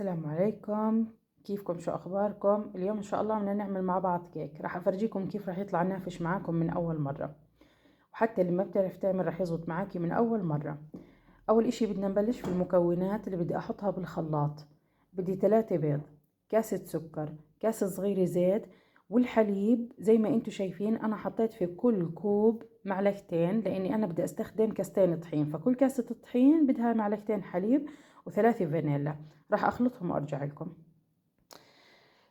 السلام عليكم. كيفكم؟ شو اخباركم؟ اليوم ان شاء الله بدنا نعمل مع بعض كيك. راح افرجيكم كيف راح يطلع نافش معاكم من اول مرة، وحتى اللي ما بتعرف تعمل راح يزبط معاكي من اول مرة. اول اشي بدنا نبلش في المكونات اللي بدي احطها بالخلاط. بدي 3 بيض، كاسة سكر، كاسة صغيرة زيت، والحليب زي ما انتم شايفين انا حطيت في كل كوب معلقتين، لاني انا بدي استخدم كاستين طحين، فكل كاسة طحين بدها معلقتين حليب و3 فانيلا. راح اخلطهم وارجع لكم.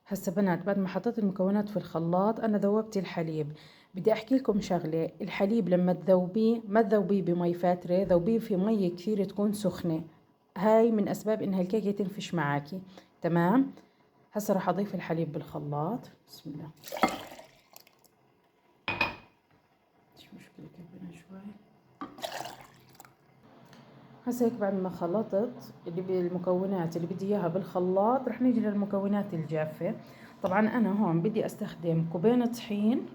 هسا بنات، بعد ما حطيت المكونات في الخلاط انا ذوبت الحليب. بدي احكي لكم شغله، الحليب لما تذوبيه ما تذوبيه بمي فاتره، ذوبيه في مي كثير تكون سخنه. هاي من اسباب انها الكيكه تنفش معاكي. تمام. هسا راح اضيف الحليب بالخلاط. بسم الله. مش مشكله كبنا شوي. هسا هيك بعد ما خلطت بالمكونات اللي بدي اياها بالخلاط، رح نيجي للمكونات الجافة. طبعا انا هون بدي استخدم كوبين طحين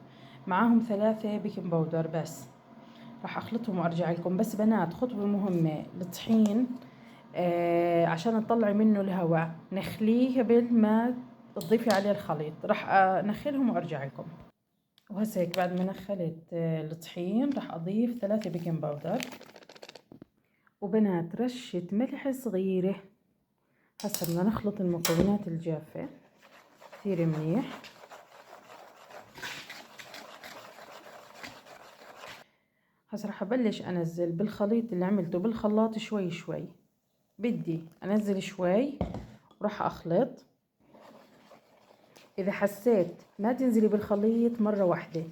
معاهم 3 بيكنج باودر بس. رح اخلطهم وارجع لكم. بس بنات، خطوة مهمة، الطحين عشان تطلعي منه الهواء نخليه قبل ما تضيفي عليه الخليط. رح انخلهم وارجع لكم. وهسا هيك بعد ما نخلت الطحين رح اضيف 3 بيكنج باودر، وبنات رشة ملح صغيرة. هسا بدنا نخلط المكونات الجافة كثير منيح. هسا رح ابلش انزل بالخليط اللي عملته بالخلاط شوي شوي. بدي انزل شوي وراح اخلط. اذا حسيت ما تنزلي بالخليط مرة واحدة،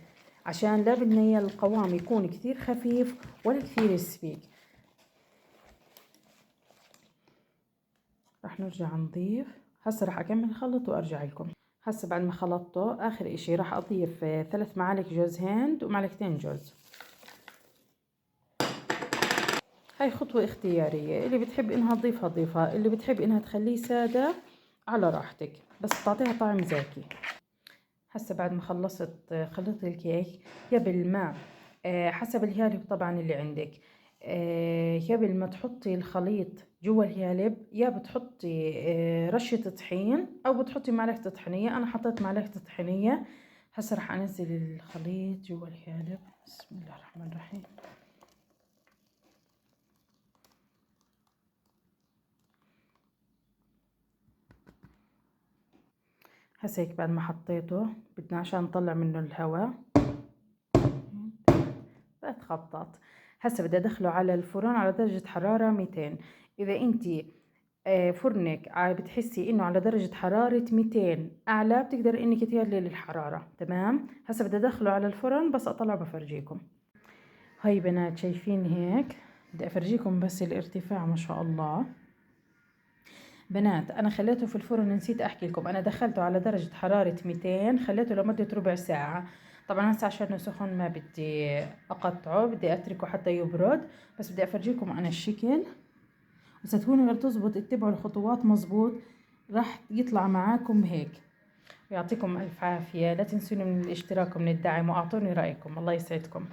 عشان لا بدنا القوام يكون كثير خفيف ولا كثير سبيك. رح نرجع نضيف. هسا رح اكمل الخلط وارجع لكم. هسا بعد ما خلطته اخر اشي رح اضيف 3 معالق جوز هند ومعلقتين جوز. هاي خطوة اختيارية، اللي بتحب انها تضيفها ضيفها، اللي بتحب انها تخليه سادة على راحتك، بس تعطيها طعم زاكي. هسا بعد ما خلصت خلطت الكيك، قبل ما حسب الهيالب طبعا اللي عندك، قبل ما تحطي الخليط جوا الهيالب، يا بتحطي رشة طحين او بتحطي معلقة طحينية. انا حطيت معلقة طحينية. هسا رح انزل الخليط جوا الهيالب. بسم الله الرحمن الرحيم. هسا هيك بعد ما حطيته بدنا عشان نطلع منه الهواء 3 خبطات. هسا بدي ادخله على الفرن على درجة حرارة 200. اذا انتي فرنك بتحسي انه على درجة حرارة 200 اعلى، بتقدر انك تقللي الحرارة. تمام. هسا بدي ادخله على الفرن، بس اطلع بفرجيكم. هاي بنات شايفين هيك، بدي افرجيكم بس الارتفاع ما شاء الله. بنات انا خليته في الفرن، نسيت احكي لكم، انا دخلته على درجة حرارة 200، خليته لمدة ربع ساعة. طبعا هسه عشانه سخن ما بدي اقطعه، بدي اتركه حتى يبرد. بس بدي افرجيكم انا الشكل، وستكونوا غير تزبط اتبعوا الخطوات مزبوط راح يطلع معاكم هيك. يعطيكم الف عافية. لا تنسوني من الاشتراك ومن الدعم، واعطوني رأيكم. الله يسعدكم.